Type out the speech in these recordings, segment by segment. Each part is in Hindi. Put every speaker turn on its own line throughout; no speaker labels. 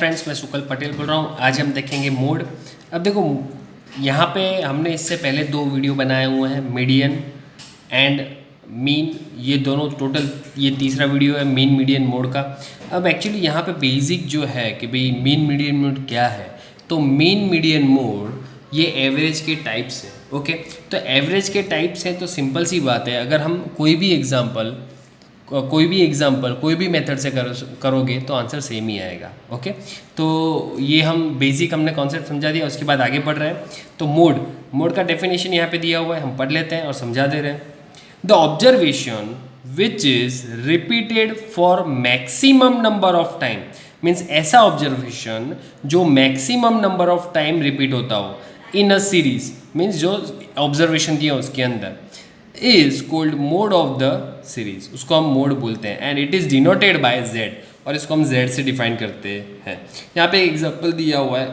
फ्रेंड्स, मैं सुकल पटेल बोल रहा हूँ। आज हम देखेंगे मोड। अब देखो, यहाँ पे हमने इससे पहले दो वीडियो बनाए हुए हैं, मीडियन एंड मीन। ये दोनों टोटल, ये तीसरा वीडियो है मीन मीडियन मोड का। अब एक्चुअली यहाँ पे बेसिक जो है कि भाई मीन मीडियन मोड क्या है, तो मीन मीडियन मोड ये एवरेज के टाइप्स हैं। ओके, तो एवरेज के टाइप्स हैं तो सिंपल सी बात है, अगर हम कोई भी एग्जांपल कोई भी मेथड से करोगे तो आंसर सेम ही आएगा। ओके, तो ये हम बेसिक हमने कॉन्सेप्ट समझा दिया, उसके बाद आगे बढ़ रहे हैं। तो मोड का डेफिनेशन यहाँ पे दिया हुआ है, हम पढ़ लेते हैं और समझा दे रहे हैं। The observation which is repeated for maximum number of time, means ऐसा ऑब्जर्वेशन जो maximum number of time repeat होता हो इन अ सीरीज, मीन्स जो ऑब्जर्वेशन दिया उसके अंदर, is called mode of the series, उसको हम मोड बोलते हैं। And it is denoted by Z, और इसको हम जेड से डिफाइन करते हैं। यहाँ पे एग्जाम्पल दिया हुआ है,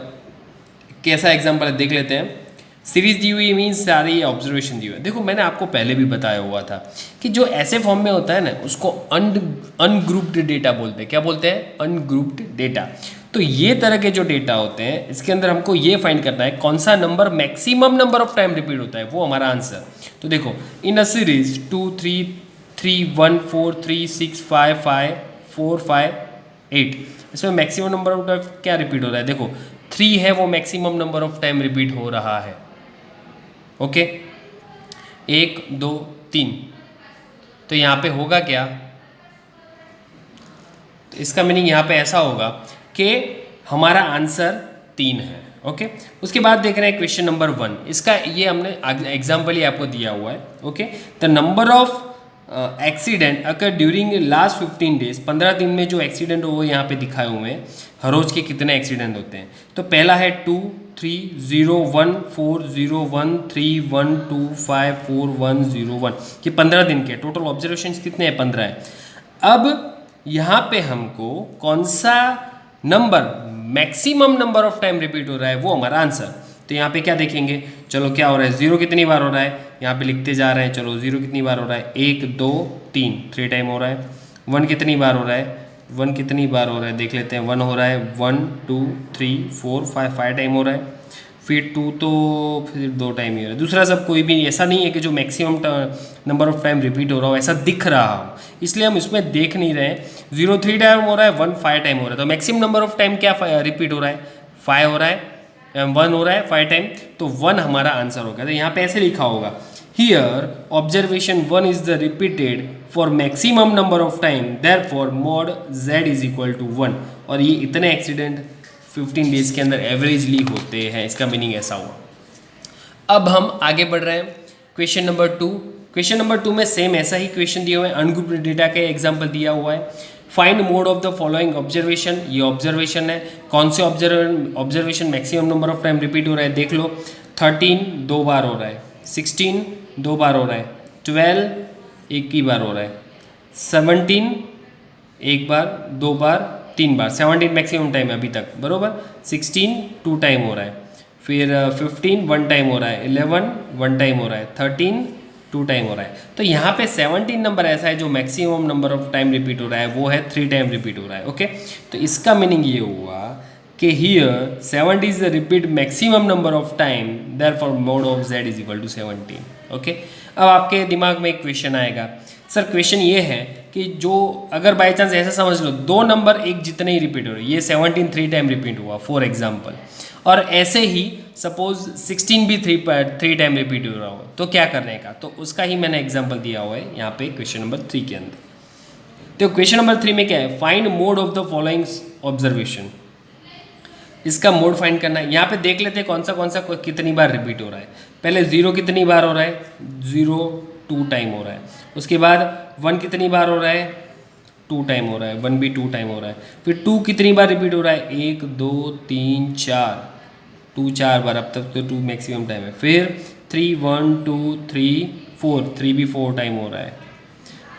कैसा एग्जाम्पल है देख लेते हैं। सीरीज दी हुई मीन्स सारी ऑब्जर्वेशन दी हुई है। देखो, मैंने आपको पहले भी बताया हुआ था कि जो ऐसे फॉर्म में होता है ना, उसको अनग्रुप्ड डेटा बोलते हैं। क्या बोलते हैं? Ungrouped data. तो ये तरह के जो डेटा होते हैं, इसके अंदर हमको ये फाइंड करना है कौन सा number maximum number of time repeat होता है, वो हमारा आंसर। तो देखो, इन अ सीरीज 2 3 3 1 4 3 6 5 5 4 5 8, इसमें मैक्सिमम नंबर ऑफ टाइम क्या रिपीट हो रहा है? देखो 3 है, वो maximum number of time repeat हो रहा है। ओके, 1 2 3, तो यहाँ पे होगा क्या? तो इसका मीनिंग यहाँ पे ऐसा होगा कि हमारा आंसर 3 है। ओके, उसके बाद देख रहे हैं क्वेश्चन नंबर 1। इसका ये हमने एग्जाम्पल ही आपको दिया हुआ है। Okay, the number of accident occur during last 15 days, 15 दिन में जो एक्सीडेंट हो वो यहाँ पे दिखाए हुए हैं। हर रोज के कितने एक्सीडेंट होते हैं? तो पहला है 2 3 0 1 4 0 1 3 1 2 5 4 1 0 1, ये 15 दिन के टोटल ऑब्जर्वेशन कितने हैं? 15 है। अब यहाँ पे हमको कौन सा number maximum number of time repeat हो रहा है, वो हमारा आंसर। तो यहाँ पे क्या देखेंगे, चलो क्या हो रहा है, 0 कितनी बार हो रहा है, यहाँ पे लिखते जा रहे हैं। चलो 0 कितनी बार हो रहा है? 1 2 3, 3 टाइम हो रहा है। 1 कितनी बार हो रहा है? 1 कितनी बार हो रहा है देख लेते हैं। 1 हो रहा है, 1 2 3 4 5, 5 टाइम हो रहा है। फिर 2 तो फिर 2 टाइम ही हो रहा है। दूसरा सब कोई भी ऐसा नहीं है कि जो maximum number of time repeat हो रहा हो, ऐसा दिख रहा हो, इसलिए हम इसमें देख नहीं रहे हैं। 0 3 टाइम हो रहा है, 1 5 टाइम हो रहा है, तो मैक्सिमम नंबर ऑफ टाइम क्या रिपीट हो रहा है? 5 हो रहा है, 1 हो रहा है 5 टाइम, तो 1 हमारा आंसर होगा। तो यहाँ पे ऐसे लिखा होगा, here observation 1 is the repeated for maximum number of time, therefore mode z is equal to 1। और ये इतने एक्सीडेंट 15 डेज के अंदर एवरेजली होते हैं, इसका मीनिंग ऐसा हुआ। अब हम आगे बढ़ रहे हैं क्वेश्चन नंबर 2। क्वेश्चन नंबर 2 में सेम ऐसा ही क्वेश्चन दिया हुआ है, अनग्रुप्ड डेटा के एग्जाम्पल दिया हुआ है। Find mode of the following observation, ये ऑब्जर्वेशन है। कौन से observation maximum number of time repeat हो रहा है देख लो। 13 2 बार हो रहा है, 16 2 बार हो रहा है, 12 एक ही बार हो रहा है, 17 एक बार 2 बार 3 बार, 17 मैक्सिमम टाइम है अभी तक, बरोबर। 16 2 टाइम हो रहा है, फिर 15 1 टाइम हो रहा है, 11 1 टाइम हो रहा है, 13 2 टाइम हो रहा है। तो यहाँ पे 17 नंबर ऐसा है जो maximum number of time repeat हो रहा है, वो है 3 टाइम रिपीट हो रहा है। ओके, तो इसका मीनिंग ये हुआ कि here 70 is the repeat maximum number of time, therefore mode of z is equal to 17। Okay, अब आपके दिमाग में एक क्वेश्चन आएगा, सर क्वेश्चन ये है कि जो अगर बाई चांस ऐसा समझ लो दो नंबर एक जितने ही रिपीट हो रहे, ये 17 3 टाइम रिपीट हुआ फॉर एग्जाम्पल, और ऐसे ही सपोज 16 भी 3 टाइम रिपीट हो रहा हो, तो क्या करने का? तो उसका ही मैंने एग्जाम्पल दिया हुआ है यहाँ पे क्वेश्चन नंबर 3 के अंदर। तो क्वेश्चन नंबर 3 में क्या है, find mode of the following observation. इसका मोड फाइंड करना है। यहाँ पे देख लेते हैं कौन सा कितनी बार रिपीट हो रहा है। पहले 0 कितनी बार हो रहा है? 0 2 टाइम हो रहा है। उसके बाद 1 कितनी बार हो रहा है? 2 टाइम हो रहा है, 1 भी 2 टाइम हो रहा है। फिर 2 कितनी बार रिपीट हो रहा है? 1 2 3 4, 2 4 बार, अब तक तो 2 मैक्सिमम टाइम है। फिर 3 1 2 3 4, 3 भी 4 टाइम हो रहा है।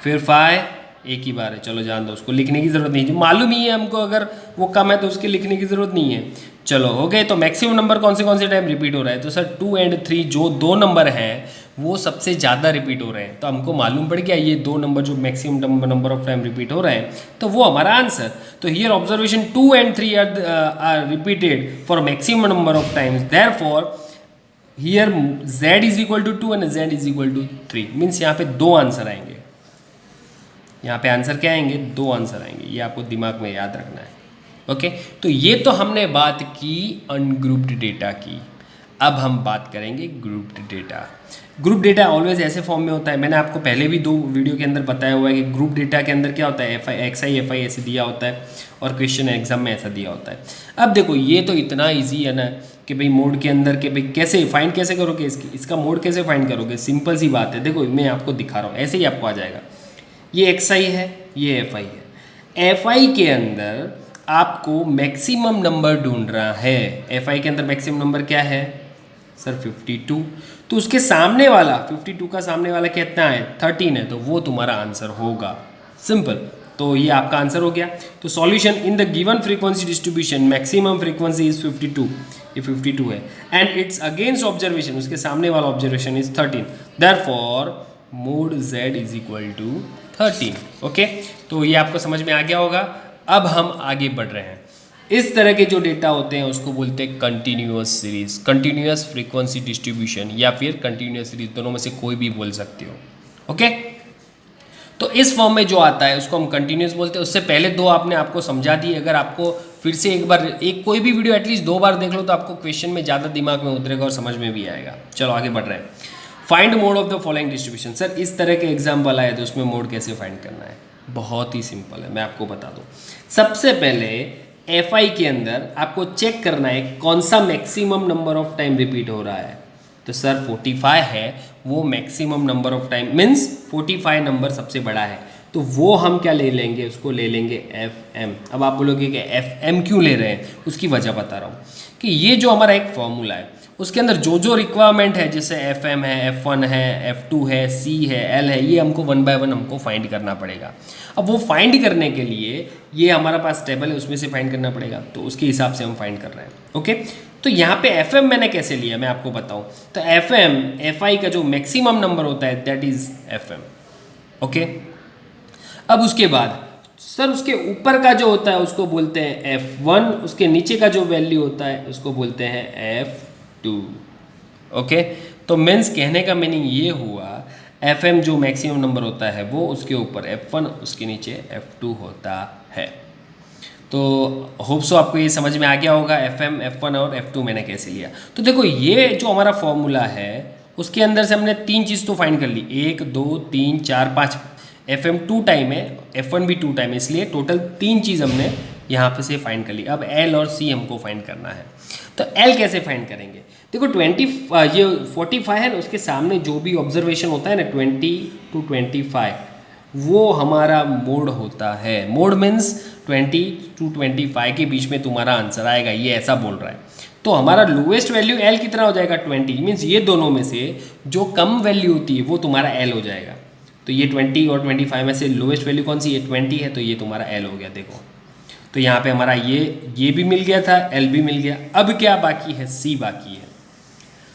फिर 5 एक ही बार है, चलो जान दो, उसको लिखने की ज़रूरत नहीं, जो मालूम ही है हमको, अगर वो कम है तो उसके लिखने की ज़रूरत नहीं है। चलो हो गए। तो मैक्सिमम नंबर कौन से टाइम रिपीट हो रहा है? तो सर 2 एंड 3 जो दो नंबर हैं वो सबसे ज़्यादा रिपीट हो रहे हैं, तो हमको मालूम पड़ गया ये दो नंबर जो maximum number of time repeat हो रहे हैं, तो वो हमारा आंसर। तो here observation 2 and 3 are repeated for maximum number of times, therefore here z is equal to 2 and z is equal to 3, means यहाँ पे दो आंसर आएंगे। यहाँ पे आंसर क्या आएंगे? दो आंसर आएंगे, ये आपको दिमाग में याद रखना है। ओके, तो ये तो हमने बात की अनग्रुप्ड डेटा की। अब हम बात करेंगे grouped data. Group data always ऐसे फॉर्म में होता है, मैंने आपको पहले भी दो वीडियो के अंदर बताया हुआ है कि ग्रुप डेटा के अंदर क्या होता है, XI FI ऐसे दिया होता है और क्वेश्चन एग्जाम में ऐसा दिया होता है। अब देखो ये तो इतना ईजी है ना कि भाई मोड के अंदर के भाई कैसे फाइंड कैसे करोगे, इसका मोड कैसे फाइंड करोगे, सिंपल सी बात है। देखो मैं आपको दिखा रहा हूँ, ऐसे ही आपको आ जाएगा। ये XI है, ये FI है। FI के अंदर आपको मैक्सिमम नंबर ढूंढना है। FI के अंदर मैक्सिमम नंबर क्या है सर? 52। तो उसके सामने वाला 52 का सामने वाला कितना है? 13 है, तो वो तुम्हारा आंसर होगा। सिंपल, तो ये आपका आंसर हो गया। तो solution in the given frequency distribution maximum frequency is 52, ये 52 है, एंड इट्स अगेंस्ट ऑब्जर्वेशन, उसके सामने वाला observation is 13, therefore mode z is equal to 13। Okay, तो ये आपको समझ में आ गया होगा। अब हम आगे बढ़ रहे हैं। इस तरह के जो डेटा होते हैं उसको बोलते हैं continuous series, continuous frequency distribution, या फिर कंटिन्यूअस सीरीज, दोनों में से कोई भी बोल सकते हो। ओके, तो इस फॉर्म में जो आता है उसको हम कंटिन्यूअस बोलते हैं। उससे पहले दो आपने आपको समझा दी, अगर आपको फिर से एक बार कोई भी वीडियो एटलीस्ट 2 बार देख लो तो आपको क्वेश्चन में ज़्यादा दिमाग में उतरेगा और समझ में भी आएगा। चलो आगे बढ़ रहे हैं। Find mode of the following distribution. Sir इस तरह के एग्जाम्पल आए तो उसमें मोड कैसे फाइंड करना है? बहुत ही सिंपल है, मैं आपको बता दूँ। सबसे पहले FI के अंदर आपको चेक करना है कौन सा maximum number of time repeat हो रहा है। तो सर 45 है, वो maximum number of time means 45 number सबसे बड़ा है, तो वो हम क्या ले लेंगे? उसको ले लेंगे FM। अब आप बोलोगे कि FM क्यों ले रहे हैं? उसकी वजह बता रहा हूँ कि ये जो हमारा एक फॉर्मूला है उसके अंदर जो जो रिक्वायरमेंट है, जैसे FM है, F1 है, F2 है, C है, L है, ये हमको 1 by 1 हमको फाइंड करना पड़ेगा। अब वो फाइंड करने के लिए ये हमारा पास टेबल है, उसमें से फाइंड करना पड़ेगा, तो उसके हिसाब से हम फाइंड कर रहे हैं। ओके, तो यहाँ पे FM मैंने कैसे लिया मैं आपको बताऊँ। तो FM FI का जो मैक्सिमम नंबर होता है दैट इज FM। ओके, अब उसके बाद सर उसके ऊपर का जो होता है उसको बोलते हैं F1, उसके नीचे का जो वैल्यू होता है उसको बोलते हैं F2। ओके, तो मीन्स कहने का मीनिंग ये हुआ FM जो मैक्सिमम नंबर होता है वो उसके ऊपर F1, उसके नीचे F2 होता है। तो होप सो आपको ये समझ में आ गया होगा FM, F1 और F2 मैंने कैसे लिया। तो देखो ये जो हमारा फॉर्मूला है उसके अंदर से हमने 3 चीज़ तो फाइंड कर ली, 1 2 3 4 5। FM 2 टाइम है, F1 भी 2 टाइम है, इसलिए टोटल 3 चीज़ हमने यहाँ पे से फाइंड कर ली। अब L और C हमको फाइंड करना है। तो L कैसे फाइंड करेंगे? देखो 45 है ना, उसके सामने जो भी ऑब्जर्वेशन होता है ना 20 to 25, वो हमारा मोड होता है। मोड मीन्स 20 to 25 के बीच में तुम्हारा आंसर आएगा, ये ऐसा बोल रहा है। तो हमारा लोएस्ट वैल्यू L कितना हो जाएगा? 20, मीन्स ये दोनों में से जो कम वैल्यू होती है वो तुम्हारा L हो जाएगा। तो ये 20 और 25 में से लोएस्ट वैल्यू कौन सी है? 20 है, तो ये तुम्हारा L हो गया। देखो तो यहाँ पे हमारा ये भी मिल गया था, L भी मिल गया। अब क्या बाकी है? C बाकी है।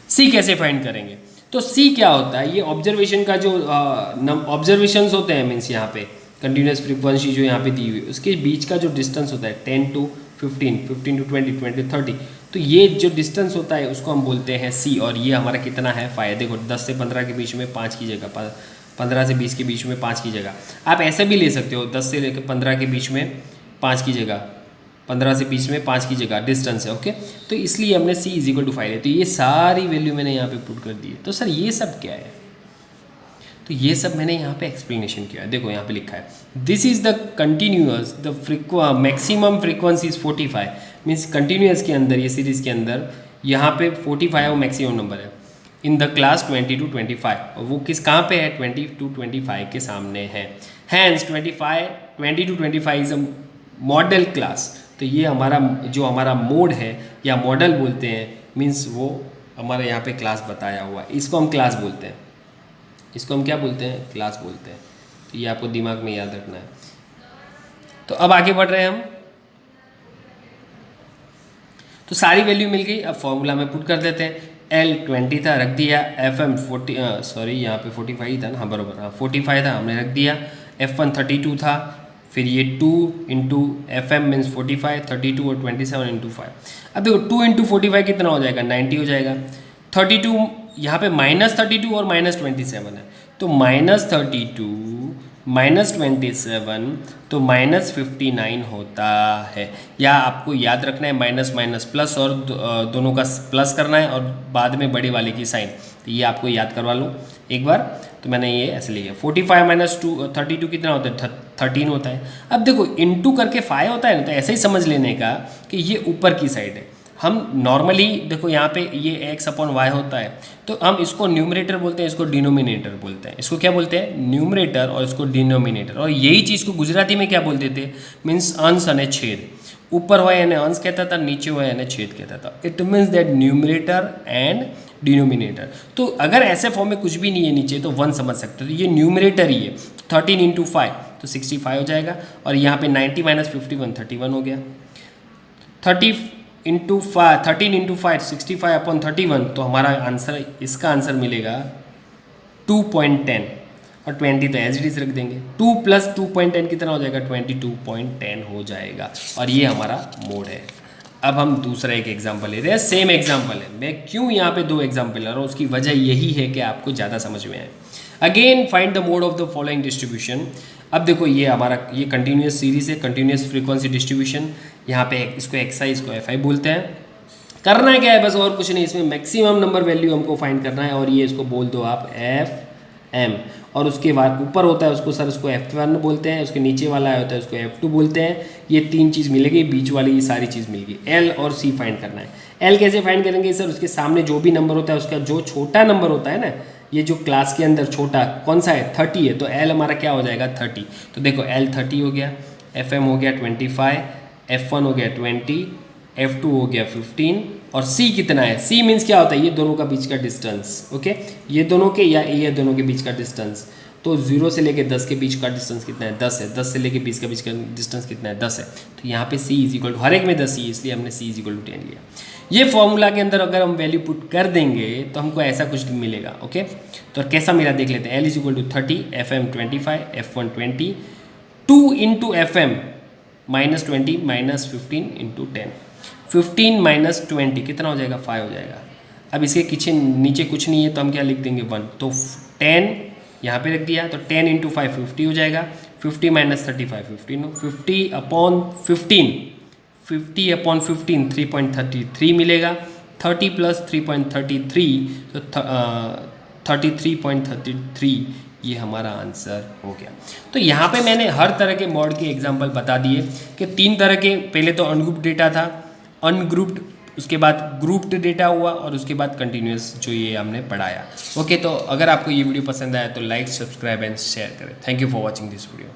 C कैसे फाइंड करेंगे? तो C क्या होता है? ये ऑब्जर्वेशन का जो ऑब्जर्वेशंस होते हैं, मीन्स यहाँ पे कंटिन्यूस फ्रीक्वेंसी जो यहाँ पे दी हुई है उसके बीच का जो डिस्टेंस होता है 10 to 15, 15 to 20, 20 to 30, तो ये जो डिस्टेंस होता है उसको हम बोलते हैं C। और ये हमारा कितना है? 5। देखो 10 से 15 के बीच में 5 की जगह, 15 से 20 के बीच में 5 की जगह। आप ऐसे भी ले सकते हो, 10 से लेकर 15 के बीच में 5 की जगह, 15 से 20 में 5 की जगह डिस्टेंस है। ओके, तो इसलिए हमने C इज इक्वल टू 5 है। तो ये सारी वैल्यू मैंने यहाँ पे पुट कर दी है। तो सर ये सब क्या है? तो ये सब मैंने यहाँ पे एक्सप्लेनेशन किया है। देखो यहाँ पे लिखा है this is the continuous the maximum frequency is 45, means continuous के अंदर ये सीरीज के अंदर यहाँ पे 45 वो मैक्सिमम नंबर है इन द क्लास 20 to 25, और वो कहाँ पे है? 20 to 25 के सामने है। Hence 20 to 25 is a modal class. तो ये हमारा मोड है या मॉडल बोलते हैं, मीन्स वो हमारे यहाँ पे क्लास बताया हुआ है, इसको हम क्लास बोलते हैं। इसको हम क्या बोलते हैं? क्लास बोलते हैं। तो ये आपको दिमाग में याद रखना है। तो अब आगे बढ़ रहे हैं हम। तो सारी वैल्यू मिल गई, अब फॉर्मूला में पुट कर देते हैं। L 20 था, रख दिया। FM 40, सॉरी यहाँ पे 45 था ना, हाँ बराबर, हाँ 45 था, हमने रख दिया। F1 32 था, फिर ये 2 इंटू FM मीन्स 45, 32 और 27 इंटू 5। अब देखो 2 इंटू 45 कितना हो जाएगा, 90 हो जाएगा। 32 यहाँ पे -32 और -27 है, तो -32 -27 तो -59 होता है। या आपको याद रखना है माइनस माइनस प्लस, और दोनों का प्लस करना है और बाद में बड़े वाले की साइन, तो ये आपको याद करवा लो एक बार। तो मैंने ये ऐसे लिया, 45 - 32 कितना होता है, 13 होता है। अब देखो इंटू करके 5 होता है ना, तो ऐसे ही समझ लेने का कि ये ऊपर की साइड है। हम नॉर्मली देखो यहाँ पे ये x/y होता है, तो हम इसको न्यूमरेटर बोलते हैं, इसको डिनोमिनेटर बोलते हैं। इसको क्या बोलते हैं, न्यूमरेटर, और इसको डिनोमिनेटर। और यही चीज़ को गुजराती में क्या बोलते थे, मीन्स अंश અને छेद। ऊपर હોય એને અંશ કહેતા હતા, નીચે હોય એને छेद कहता था। It means that numerator and denominator. तो अगर ऐसे फॉर्म में कुछ भी नहीं है नीचे तो 1 समझ सकते हो, तो ये न्यूमरेटर ही है। 13 इंटू 5 तो 65 हो जाएगा, और यहाँ पे 90 - 51 31 हो गया। 13 इंटू 5 65/31, तो हमारा आंसर, इसका आंसर मिलेगा 2.10, और 20 तो एज इट इज रख देंगे। 2 + 2.10 कितना हो जाएगा, 22.10 हो जाएगा। और ये हमारा मोड है। अब हम दूसरा एक एग्जाम्पल ले रहे हैं, सेम एग्जाम्पल है। मैं क्यों यहाँ पे 2 एग्जाम्पल ले रहा हूँ, उसकी वजह यही है कि आपको ज़्यादा समझ में आए। Again find the mode of the following distribution. अब देखो ये हमारा ये कंटिन्यूस सीरीज है, कंटिन्यूस फ्रीक्वेंसी डिस्ट्रीब्यूशन। यहाँ पे इसको XI, इसको FI बोलते हैं। करना क्या है बस, और कुछ नहीं, इसमें मैक्सिमम नंबर वैल्यू हमको फाइंड करना है, और ये इसको बोल दो आप FM। और उसके बाद ऊपर होता है उसको सर उसको F1 बोलते हैं, उसके नीचे वाला होता है उसको F2 बोलते हैं। ये 3 चीज़ मिलेगी, बीच वाली ये सारी चीज़ मिलेगी। L और C फाइंड करना है। L कैसे फाइंड करेंगे सर, उसके सामने जो भी नंबर होता है उसका जो छोटा नंबर होता है ना, ये जो क्लास के अंदर छोटा कौन सा है, 30 है, तो L हमारा क्या हो जाएगा 30। तो देखो L 30 हो गया, FM हो गया 25, F1 हो गया 20, F2 हो गया 15, और C कितना है, C मीन्स क्या होता है, ये दोनों का बीच का डिस्टेंस। ओके, ये दोनों के या ये दोनों के बीच का डिस्टेंस। तो 0 से लेके 10 के बीच का डिस्टेंस कितना है, 10 है। 10 से लेके 20 के बीच का डिस्टेंस कितना है, 10 है। तो यहाँ पे C इज इक्वल टू, हर एक में 10 ही, इसलिए हमने C इज इक्वल टू 10 लिया। ये फॉर्मूला के अंदर अगर हम वैल्यू पुट कर देंगे तो हमको ऐसा कुछ मिलेगा। ओके, तो कैसा मिला देख लेते हैं। L is equal to 30, FM 25, F1 20, 2 into FM -20 -15 into 10, 15 - 20 कितना हो जाएगा, 5 हो जाएगा। अब इसके पीछे नीचे कुछ नहीं है, तो हम क्या लिख देंगे 1, तो 10 यहाँ पे रख दिया, तो 10 इंटू 5 50 हो जाएगा। 50 - 35 15, 50/15 3.33 मिलेगा। 30 + 3.33 तो 33.33 ये हमारा आंसर हो गया। तो यहाँ पे मैंने हर तरह के मॉड के एग्जांपल बता दिए कि 3 तरह के, पहले तो अनग्रुप्ड डेटा था, अनग्रुप्ड, उसके बाद ग्रुप्ड डेटा हुआ, और उसके बाद कंटिन्यूस जो ये हमने पढ़ाया। ओके, तो अगर आपको ये वीडियो पसंद आया तो लाइक, सब्सक्राइब एंड शेयर करें। Thank you for watching this video.